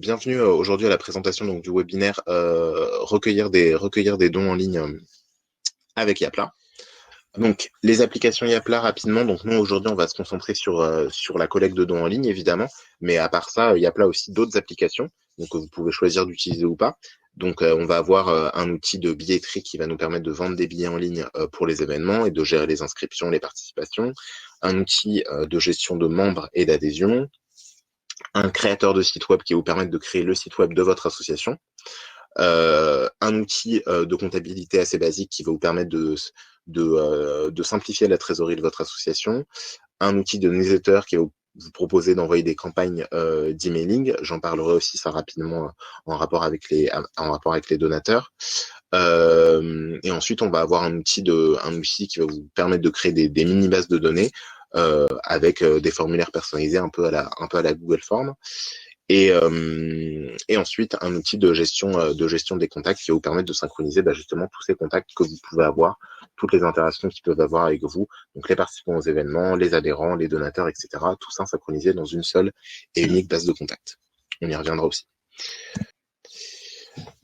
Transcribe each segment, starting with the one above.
bienvenue aujourd'hui à la présentation donc, du webinaire recueillir des dons en ligne avec Yapla. Donc, les applications Yapla rapidement. Donc, nous, aujourd'hui, on va se concentrer sur la collecte de dons en ligne, évidemment. Mais à part ça, Yapla a aussi d'autres applications donc, que vous pouvez choisir d'utiliser ou pas. Donc, on va avoir un outil de billetterie qui va nous permettre de vendre des billets en ligne pour les événements et de gérer les inscriptions, les participations. Un outil de gestion de membres et d'adhésion. Un créateur de site web qui va vous permettre de créer le site web de votre association. Un outil de comptabilité assez basique qui va vous permettre de simplifier la trésorerie de votre association, un outil de newsletter qui va vous proposer d'envoyer des campagnes d'emailing. J'en parlerai aussi ça rapidement en rapport avec les donateurs. Et ensuite, on va avoir un outil qui va vous permettre de créer des mini bases de données avec des formulaires personnalisés un peu à la Google Form. Et ensuite, un outil de gestion des contacts qui va vous permettre de synchroniser justement tous ces contacts que vous pouvez avoir, toutes les interactions qu'ils peuvent avoir avec vous, donc les participants aux événements, les adhérents, les donateurs, etc. Tout ça synchronisé dans une seule et unique base de contacts. On y reviendra aussi.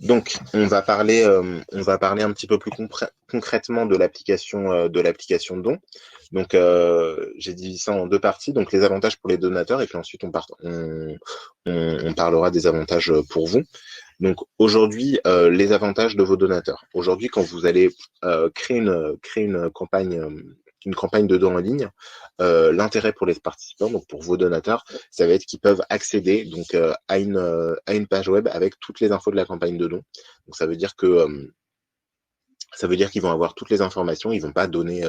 Donc, on va parler un petit peu plus concrètement de l'application Don. Donc, j'ai divisé ça en deux parties. Donc, les avantages pour les donateurs et puis ensuite on parlera des avantages pour vous. Donc, aujourd'hui, les avantages de vos donateurs. Aujourd'hui, quand vous allez créer une campagne de dons en ligne, l'intérêt pour les participants, donc pour vos donateurs, ça va être qu'ils peuvent accéder donc à une page web avec toutes les infos de la campagne de dons. Donc ça veut dire qu'ils vont avoir toutes les informations, ils vont pas donner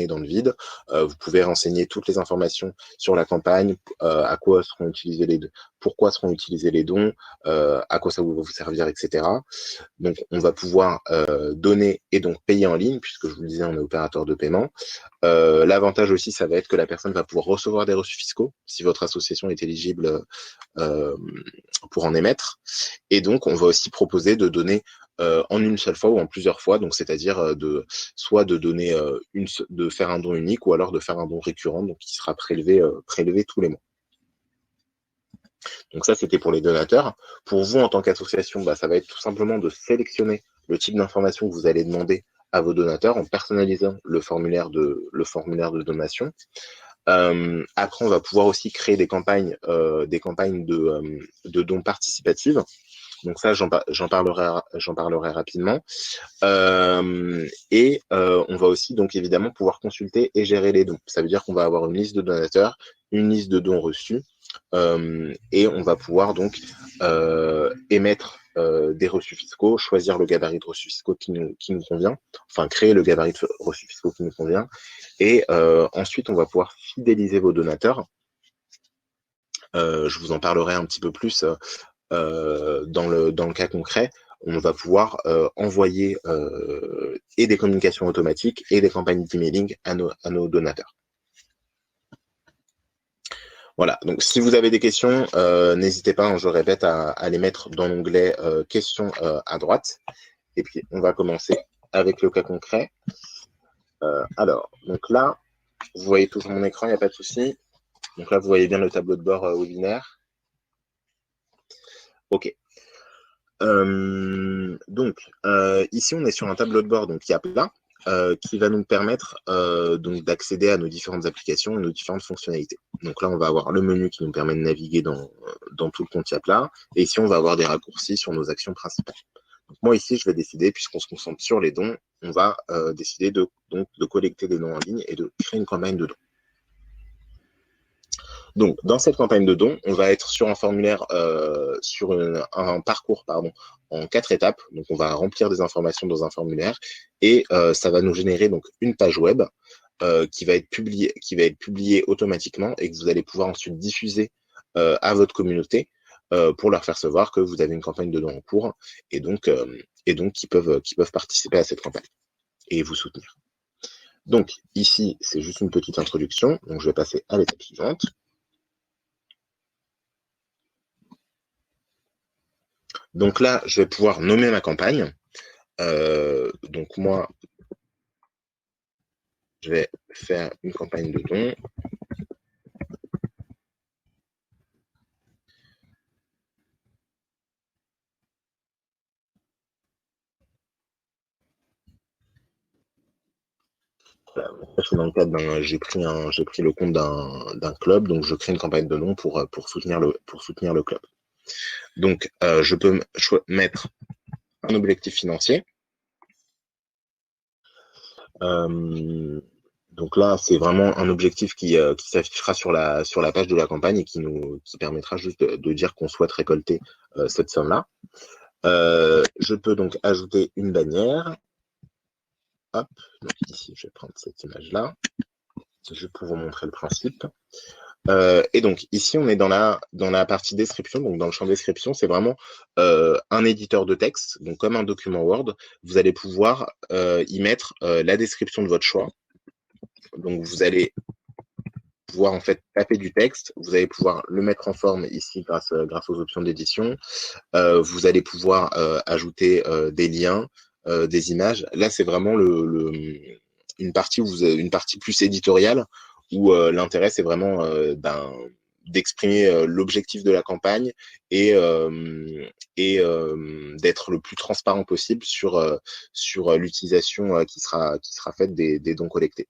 dans le vide. Vous pouvez renseigner toutes les informations sur la campagne, à quoi seront utilisés les dons, pourquoi seront utilisés les dons, à quoi ça va vous servir, etc. Donc on va pouvoir donner et donc payer en ligne, puisque je vous le disais, on est opérateur de paiement. L'avantage aussi, ça va être que la personne va pouvoir recevoir des reçus fiscaux si votre association est éligible pour en émettre. Et donc, on va aussi proposer de donner en une seule fois ou en plusieurs fois, donc c'est-à-dire de donner de faire un don unique ou alors de faire un don récurrent, donc qui sera prélevé tous les mois. Donc ça, c'était pour les donateurs. Pour vous, en tant qu'association, ça va être tout simplement de sélectionner le type d'information que vous allez demander à vos donateurs en personnalisant le formulaire de donation. Après, on va pouvoir aussi créer des campagnes de dons participatives. Donc ça, j'en parlerai rapidement. On va aussi donc évidemment pouvoir consulter et gérer les dons. Ça veut dire qu'on va avoir une liste de donateurs, une liste de dons reçus, et on va pouvoir donc émettre des reçus fiscaux, choisir le gabarit de reçus fiscaux qui nous convient, enfin créer le gabarit de reçus fiscaux qui nous convient, et ensuite on va pouvoir fidéliser vos donateurs. Je vous en parlerai un petit peu plus dans le cas concret. On va pouvoir envoyer et des communications automatiques et des campagnes d'emailing à nos donateurs. Voilà, donc si vous avez des questions, n'hésitez pas, je répète, à les mettre dans l'onglet questions à droite. Et puis, on va commencer avec le cas concret. Alors, donc là, vous voyez tout sur mon écran, il n'y a pas de souci. Donc là, vous voyez bien le tableau de bord webinaire. OK. Donc, ici, on est sur un tableau de bord, donc Yapla, qui va nous permettre donc d'accéder à nos différentes applications et nos différentes fonctionnalités. Donc là, on va avoir le menu qui nous permet de naviguer dans tout le compte Yapla. Et ici, on va avoir des raccourcis sur nos actions principales. Donc moi, ici, je vais décider, puisqu'on se concentre sur les dons, on va décider de collecter des dons en ligne et de créer une campagne de dons. Donc, dans cette campagne de dons, on va être sur un formulaire, sur un parcours, en 4 étapes. Donc, on va remplir des informations dans un formulaire et ça va nous générer donc une page web qui va être publiée automatiquement et que vous allez pouvoir ensuite diffuser à votre communauté pour leur faire savoir que vous avez une campagne de dons en cours et donc qui peuvent participer à cette campagne et vous soutenir. Donc, ici, c'est juste une petite introduction. Donc, je vais passer à l'étape suivante. Donc là, je vais pouvoir nommer ma campagne. Donc moi, je vais faire une campagne de dons. Voilà. C'est dans le cadre j'ai pris le compte d'un club, donc je crée une campagne de dons pour soutenir le club. Donc, je peux mettre un objectif financier. Donc là, c'est vraiment un objectif qui s'affichera sur la page de la campagne et qui permettra juste de dire qu'on souhaite récolter cette somme-là. Je peux donc ajouter une bannière. Hop, donc ici, je vais prendre cette image-là. Je vais pour vous montrer le principe. Et donc ici, on est dans la partie description. Donc dans le champ description, c'est vraiment un éditeur de texte, donc comme un document Word. Vous allez pouvoir y mettre la description de votre choix. Donc vous allez pouvoir en fait taper du texte. Vous allez pouvoir le mettre en forme ici grâce aux options d'édition. Vous allez pouvoir ajouter des liens, des images. Là, c'est vraiment une partie plus éditoriale où l'intérêt, c'est vraiment d'exprimer l'objectif de la campagne et d'être le plus transparent possible sur l'utilisation qui sera faite des dons collectés.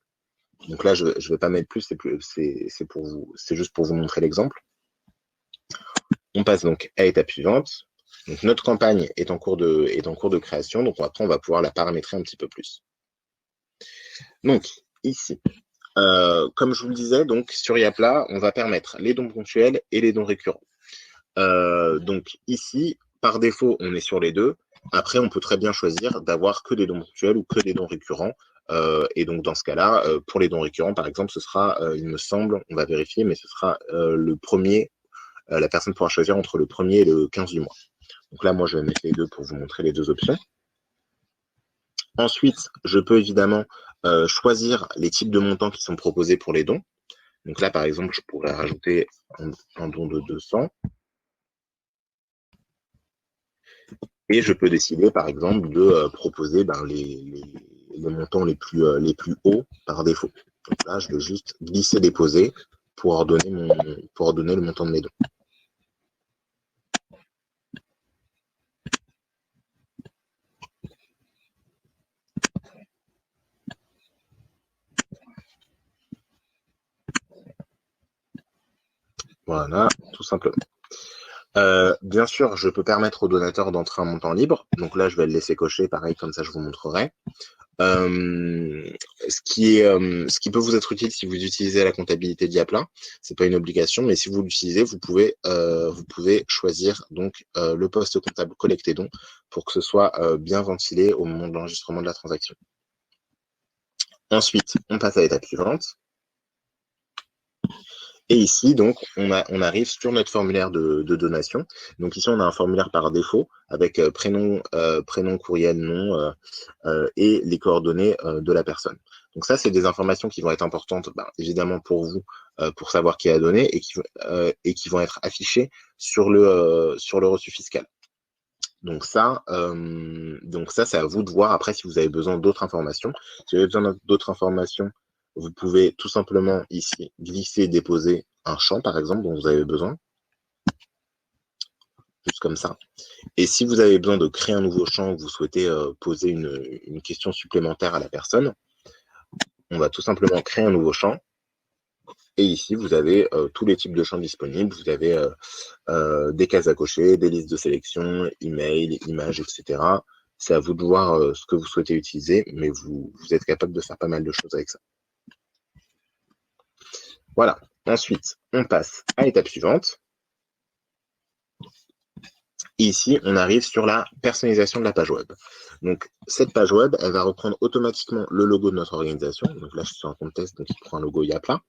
Donc là, je vais pas mettre plus, c'est pour vous, c'est juste pour vous montrer l'exemple. On passe donc à l'étape suivante. Donc notre campagne est en cours de création, donc après on va pouvoir la paramétrer un petit peu plus. Donc ici, comme je vous le disais, donc sur Yapla, on va permettre les dons ponctuels et les dons récurrents. Donc ici, par défaut, on est sur les deux. Après, on peut très bien choisir d'avoir que des dons ponctuels ou que des dons récurrents. Et donc dans ce cas-là, pour les dons récurrents, par exemple, ce sera, il me semble, on va vérifier, mais ce sera le premier. La personne pourra choisir entre le 1er et le 15 du mois. Donc là, moi, je vais mettre les deux pour vous montrer les deux options. Ensuite, je peux évidemment choisir les types de montants qui sont proposés pour les dons. Donc là, par exemple, je pourrais rajouter un don de 200. Et je peux décider, par exemple, de proposer les montants les plus hauts par défaut. Donc là, je vais juste glisser-déposer pour ordonner le montant de mes dons. Voilà, tout simplement. Bien sûr, je peux permettre au donateur d'entrer un montant libre. Donc là, je vais le laisser cocher, pareil, comme ça je vous montrerai. Ce qui peut vous être utile si vous utilisez la comptabilité Diapla, c'est pas une obligation, mais si vous l'utilisez, vous pouvez choisir donc le poste comptable collecté dons pour que ce soit bien ventilé au moment de l'enregistrement de la transaction. Ensuite, on passe à l'étape suivante. Et ici, donc, on arrive sur notre formulaire de donation. Donc ici, on a un formulaire par défaut avec prénom, courriel, nom et les coordonnées de la personne. Donc ça, c'est des informations qui vont être importantes, évidemment pour vous, pour savoir qui a donné et qui vont être affichées sur le reçu fiscal. Donc ça, c'est à vous de voir après si vous avez besoin d'autres informations. Si vous avez besoin d'autres informations, vous pouvez tout simplement ici glisser, déposer un champ, par exemple, dont vous avez besoin. Juste comme ça. Et si vous avez besoin de créer un nouveau champ ou vous souhaitez poser une question supplémentaire à la personne, on va tout simplement créer un nouveau champ. Et ici, vous avez tous les types de champs disponibles. Vous avez des cases à cocher, des listes de sélection, email, images, etc. C'est à vous de voir ce que vous souhaitez utiliser, mais vous êtes capable de faire pas mal de choses avec ça. Voilà. Ensuite, on passe à l'étape suivante. Et ici, on arrive sur la personnalisation de la page web. Donc, cette page web, elle va reprendre automatiquement le logo de notre organisation. Donc là, je suis sur un compte test, donc il prend un logo Yapla.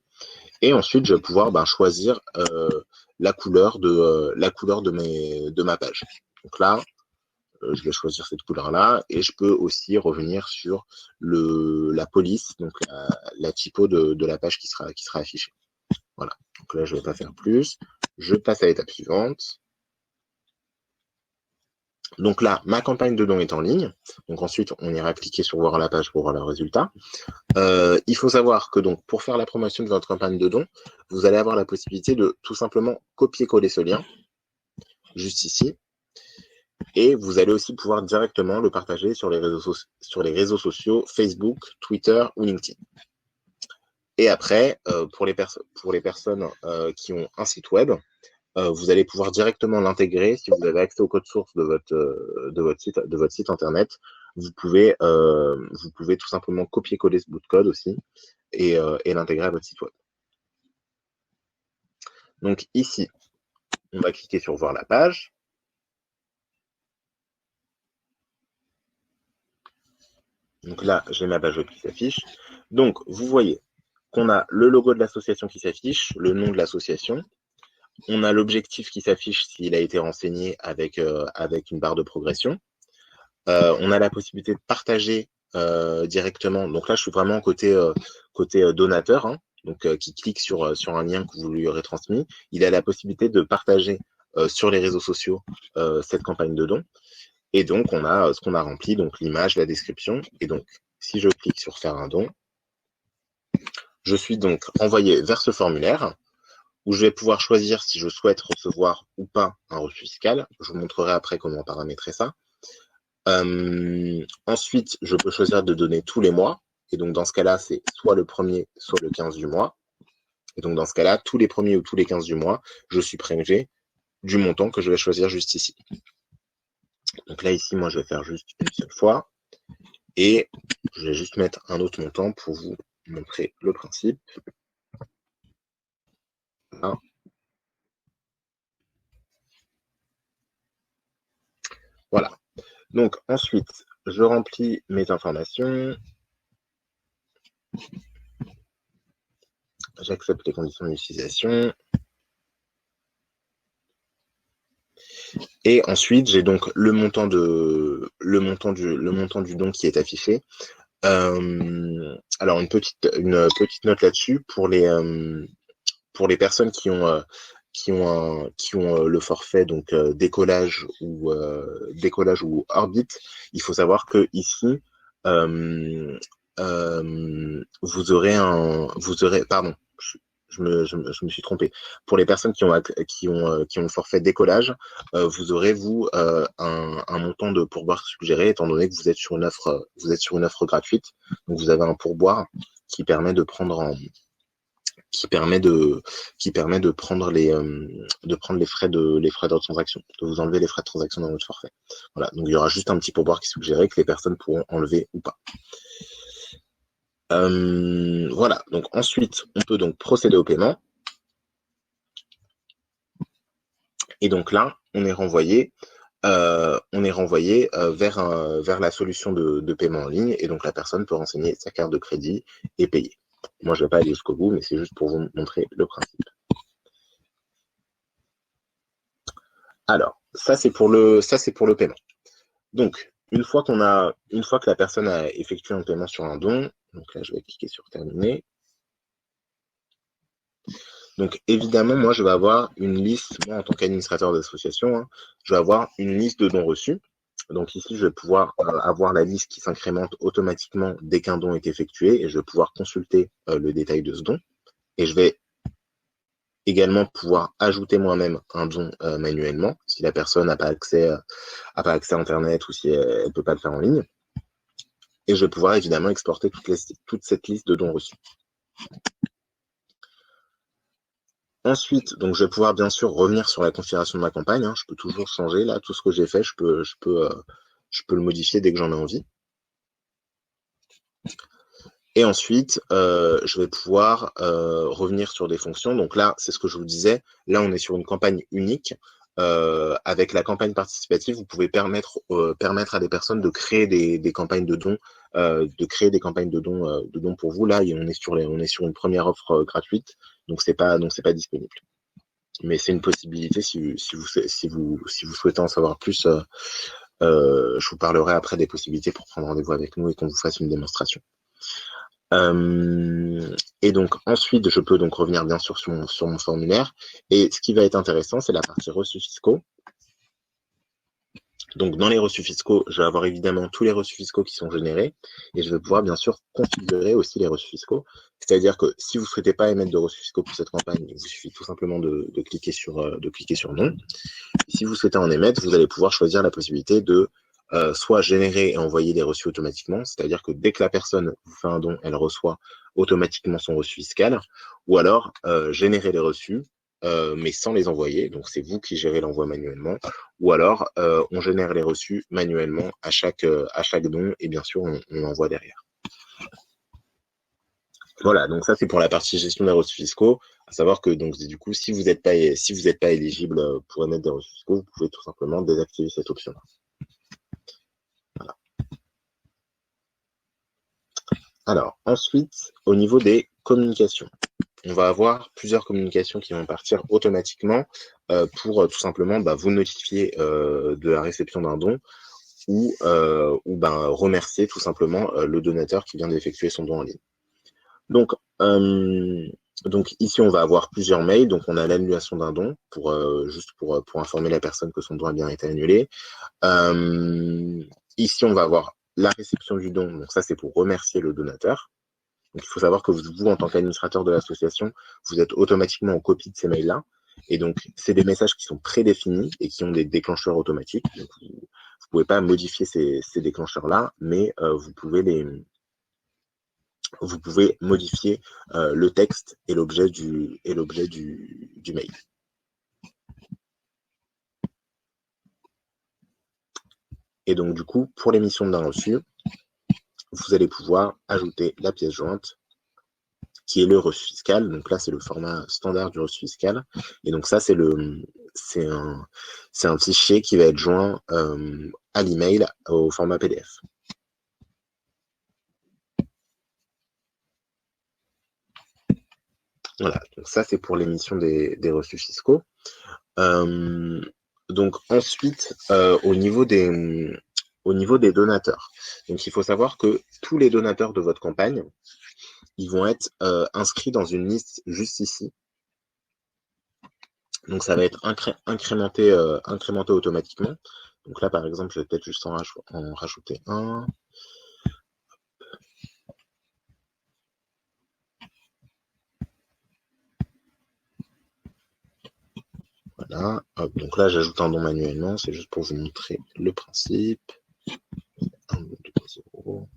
Et ensuite, je vais pouvoir choisir la couleur de ma page. Donc là, je vais choisir cette couleur-là et je peux aussi revenir sur la police, donc la typo de la page qui sera affichée. Voilà. Donc là, je ne vais pas faire plus. Je passe à l'étape suivante. Donc là, ma campagne de dons est en ligne. Donc ensuite, on ira cliquer sur voir la page pour voir le résultat. Il faut savoir que donc pour faire la promotion de votre campagne de dons, vous allez avoir la possibilité de tout simplement copier-coller ce lien, juste ici. Et vous allez aussi pouvoir directement le partager sur les réseaux sociaux Facebook, Twitter ou LinkedIn. Et après, pour les personnes qui ont un site web, vous allez pouvoir directement l'intégrer si vous avez accès au code source de votre site internet. Vous pouvez tout simplement copier-coller ce bout de code aussi et l'intégrer à votre site web. Donc ici, on va cliquer sur voir la page. Donc là, j'ai ma page web qui s'affiche. Donc, vous voyez qu'on a le logo de l'association qui s'affiche, le nom de l'association. On a l'objectif qui s'affiche s'il a été renseigné avec une barre de progression. On a la possibilité de partager directement. Donc là, je suis vraiment côté donateur, hein, donc qui clique sur un lien que vous lui aurez transmis. Il a la possibilité de partager sur les réseaux sociaux cette campagne de don. Et donc, on a ce qu'on a rempli, donc l'image, la description. Et donc, si je clique sur faire un don, je suis donc envoyé vers ce formulaire où je vais pouvoir choisir si je souhaite recevoir ou pas un reçu fiscal. Je vous montrerai après comment paramétrer ça. Ensuite, je peux choisir de donner tous les mois. Et donc, dans ce cas-là, c'est soit le premier, soit le 15 du mois. Et donc, dans ce cas-là, tous les premiers ou tous les 15 du mois, je suis prélevé du montant que je vais choisir juste ici. Donc là, ici, moi, je vais faire juste une seule fois. Et je vais juste mettre un autre montant pour vous montrer le principe. Voilà. Voilà. Donc ensuite, je remplis mes informations. J'accepte les conditions d'utilisation. Et ensuite, j'ai donc le montant du don qui est affiché. Alors une petite note là-dessus pour les personnes qui ont le forfait donc décollage ou orbite. Il faut savoir que ici pardon, je me suis trompé. Pour les personnes qui ont le forfait décollage, vous aurez un montant de pourboire suggéré étant donné que vous êtes sur une offre gratuite. Donc vous avez un pourboire qui permet de prendre les frais de transaction, de vous enlever les frais de transaction dans votre forfait. Voilà, donc il y aura juste un petit pourboire qui est suggéré que les personnes pourront enlever ou pas. Voilà, donc ensuite, on peut donc procéder au paiement. Et donc là, on est renvoyé vers la solution de paiement en ligne. Et donc la personne peut renseigner sa carte de crédit et payer. Moi, je ne vais pas aller jusqu'au bout, mais c'est juste pour vous montrer le principe. Alors, ça c'est pour le paiement. Donc, une fois que la personne a effectué un paiement sur un don, donc là je vais cliquer sur terminer. Donc évidemment, moi je vais avoir une liste, moi en tant qu'administrateur d'association, hein, je vais avoir une liste de dons reçus. Donc ici, je vais pouvoir avoir la liste qui s'incrémente automatiquement dès qu'un don est effectué et je vais pouvoir consulter le détail de ce don. Et je vais également pouvoir ajouter moi-même un don manuellement si la personne n'a pas accès à Internet ou si elle ne peut pas le faire en ligne. Et je vais pouvoir évidemment exporter toute cette liste de dons reçus. Ensuite, donc je vais pouvoir bien sûr revenir sur la configuration de ma campagne. Hein. Je peux toujours changer là tout ce que j'ai fait. Je peux le modifier dès que j'en ai envie. Et ensuite, je vais pouvoir revenir sur des fonctions. Donc là, c'est ce que je vous disais. Là, on est sur une campagne unique. Avec la campagne participative, vous pouvez permettre à des personnes de créer des campagnes de dons, de dons pour vous. Là, on est sur une première offre gratuite, donc c'est pas disponible. Mais c'est une possibilité si vous souhaitez en savoir plus. Je vous parlerai après des possibilités pour prendre rendez-vous avec nous et qu'on vous fasse une démonstration. Et donc ensuite, je peux donc revenir bien sûr sur mon formulaire. Et ce qui va être intéressant, c'est la partie reçus fiscaux. Donc, dans les reçus fiscaux, je vais avoir évidemment tous les reçus fiscaux qui sont générés et je vais pouvoir bien sûr configurer aussi les reçus fiscaux. C'est-à-dire que si vous ne souhaitez pas émettre de reçus fiscaux pour cette campagne, il vous suffit tout simplement de cliquer sur non. Et si vous souhaitez en émettre, vous allez pouvoir choisir la possibilité de soit générer et envoyer des reçus automatiquement, c'est-à-dire que dès que la personne vous fait un don, elle reçoit automatiquement son reçu fiscal, ou alors générer les reçus, mais sans les envoyer, donc c'est vous qui gérez l'envoi manuellement, ou alors on génère les reçus manuellement à chaque don, et bien sûr on envoie derrière. Voilà, donc ça c'est pour la partie gestion des reçus fiscaux, à savoir que donc du coup si vous n'êtes pas éligible pour émettre des reçus fiscaux, vous pouvez tout simplement désactiver cette option. Voilà. Alors ensuite, au niveau des communications, on va avoir plusieurs communications qui vont partir automatiquement pour tout simplement vous notifier de la réception d'un don ou remercier tout simplement le donateur qui vient d'effectuer son don en ligne. Donc ici, on va avoir plusieurs mails. Donc, on a l'annulation d'un don juste pour informer la personne que son don a bien été annulé. Ici, on va avoir la réception du don. Donc, ça, c'est pour remercier le donateur. Donc, il faut savoir que vous, en tant qu'administrateur de l'association, vous êtes automatiquement en copie de ces mails-là. Et donc, c'est des messages qui sont prédéfinis et qui ont des déclencheurs automatiques. Donc, vous ne pouvez pas modifier ces déclencheurs-là, mais vous pouvez modifier le texte et l'objet du mail. Et donc, du coup, pour l'émission d'un reçu, vous allez pouvoir ajouter la pièce jointe qui est le reçu fiscal. Donc là, c'est le format standard du reçu fiscal. Et donc ça, c'est un fichier qui va être joint à l'email au format PDF. Voilà, donc ça, c'est pour l'émission des reçus fiscaux. Donc ensuite, au niveau des donateurs. Donc il faut savoir que tous les donateurs de votre campagne, ils vont être inscrits dans une liste juste ici. Donc ça va être incrémenté automatiquement. Donc là, par exemple, je vais peut-être juste en rajouter un. Voilà. Hop, donc là, j'ajoute un don manuellement. C'est juste pour vous montrer le principe. 1, 2, 3, 0.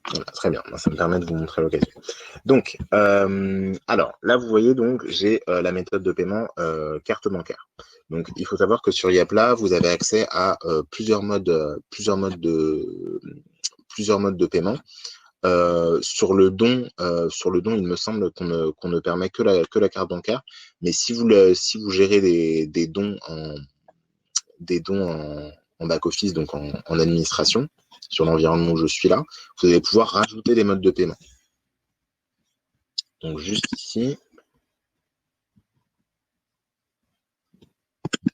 Voilà, très bien, ça me permet de vous montrer l'occasion. Donc, alors là, vous voyez, donc j'ai la méthode de paiement carte bancaire. Donc, il faut savoir que sur Yapla, vous avez accès à plusieurs modes de paiement. Sur le don, il me semble qu'on ne permet que la carte bancaire. Mais si vous gérez des dons en back-office, donc en administration, sur l'environnement où je suis là, vous allez pouvoir rajouter des modes de paiement. Donc juste ici,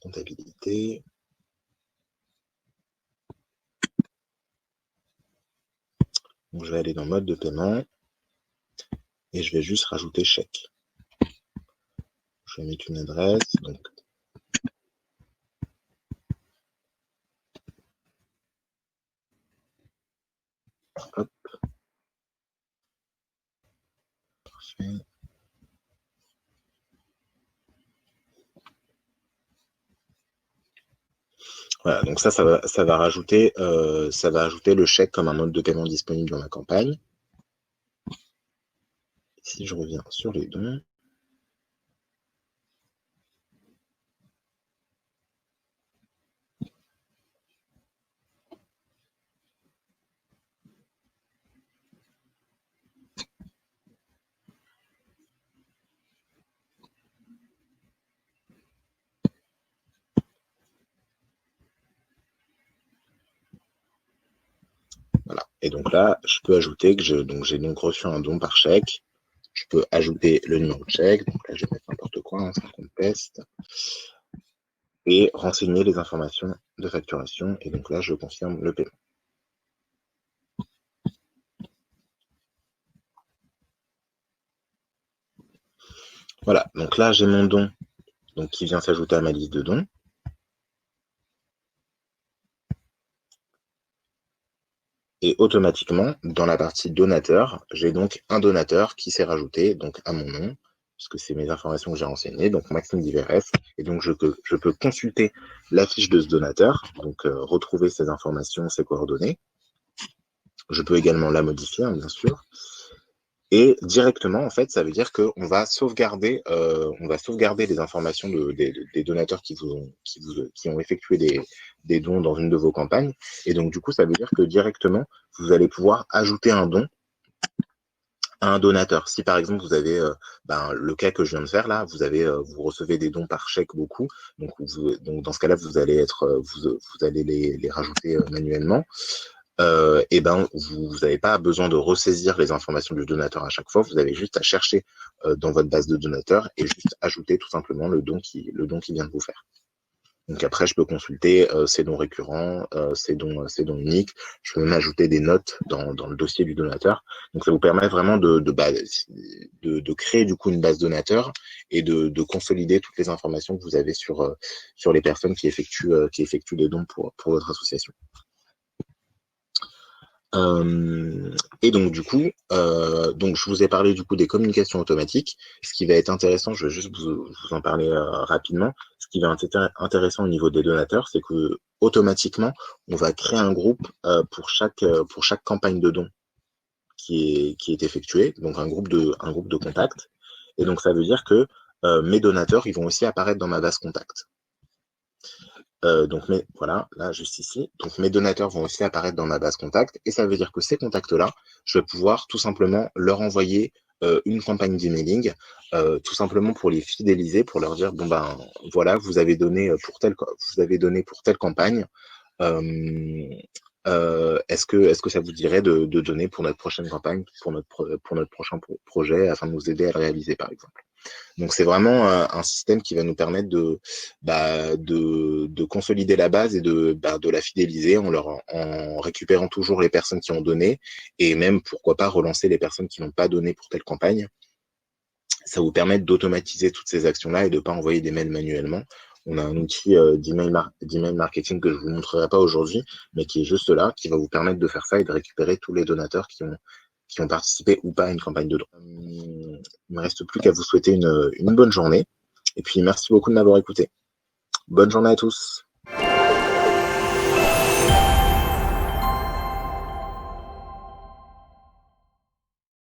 comptabilité. Donc je vais aller dans mode de paiement et je vais juste rajouter chèque. Je vais mettre une adresse. Donc hop. Parfait. Voilà, donc ça va rajouter le chèque comme un mode de paiement disponible dans ma campagne. Si je reviens sur les dons, voilà. Et donc là, je peux ajouter que j'ai donc reçu un don par chèque. Je peux ajouter le numéro de chèque. Donc là, je vais mettre n'importe quoi, c'est un compte test. Et renseigner les informations de facturation. Et donc là, je confirme le paiement. Voilà, donc là j'ai mon don donc, qui vient s'ajouter à ma liste de dons. Et automatiquement, dans la partie donateur, j'ai donc un donateur qui s'est rajouté donc à mon nom, puisque c'est mes informations que j'ai renseignées, donc Maxime Diverès. Et donc, je peux consulter la fiche de ce donateur, donc retrouver ses informations, ses coordonnées. Je peux également la modifier, hein, bien sûr. Et directement, en fait, ça veut dire qu'on va sauvegarder les informations des donateurs qui ont effectué des dons dans une de vos campagnes. Et donc, du coup, ça veut dire que directement, vous allez pouvoir ajouter un don à un donateur. Si par exemple vous avez le cas que je viens de faire là, vous recevez des dons par chèque beaucoup, donc dans ce cas-là vous allez vous allez les rajouter manuellement. Et ben vous n'avez pas besoin de ressaisir les informations du donateur à chaque fois. Vous avez juste à chercher dans votre base de donateurs et juste ajouter tout simplement le don qui vient de vous faire. Donc après, je peux consulter ces dons récurrents, ces dons uniques. Je peux même ajouter des notes dans le dossier du donateur. Donc ça vous permet vraiment de créer du coup une base donateur et de consolider toutes les informations que vous avez sur les personnes qui effectuent des dons pour votre association. Et donc du coup, donc je vous ai parlé du coup des communications automatiques. Ce qui va être intéressant, je vais juste vous en parler rapidement. Ce qui va être intéressant au niveau des donateurs, c'est que automatiquement, on va créer un groupe pour chaque campagne de dons qui est effectuée, donc un groupe de contacts. Et donc ça veut dire que mes donateurs, ils vont aussi apparaître dans ma base contact. Voilà, là, juste ici. Donc, mes donateurs vont aussi apparaître dans ma base contact. Et ça veut dire que ces contacts-là, je vais pouvoir tout simplement leur envoyer une campagne d'emailing, tout simplement pour les fidéliser, pour leur dire, bon, ben, voilà, vous avez donné pour telle campagne. Est-ce que ça vous dirait de donner pour notre prochaine campagne, pour notre prochain projet, afin de nous aider à le réaliser, par exemple. Donc c'est vraiment un système qui va nous permettre de consolider la base et de la fidéliser en récupérant toujours les personnes qui ont donné et même pourquoi pas relancer les personnes qui n'ont pas donné pour telle campagne. Ça vous permet d'automatiser toutes ces actions-là et de ne pas envoyer des mails manuellement. On a un outil d'email marketing que je ne vous montrerai pas aujourd'hui, mais qui est juste là, qui va vous permettre de faire ça et de récupérer tous les donateurs qui ont participé ou pas à une campagne de don. Il ne me reste plus qu'à vous souhaiter une bonne journée. Et puis, merci beaucoup de m'avoir écouté. Bonne journée à tous.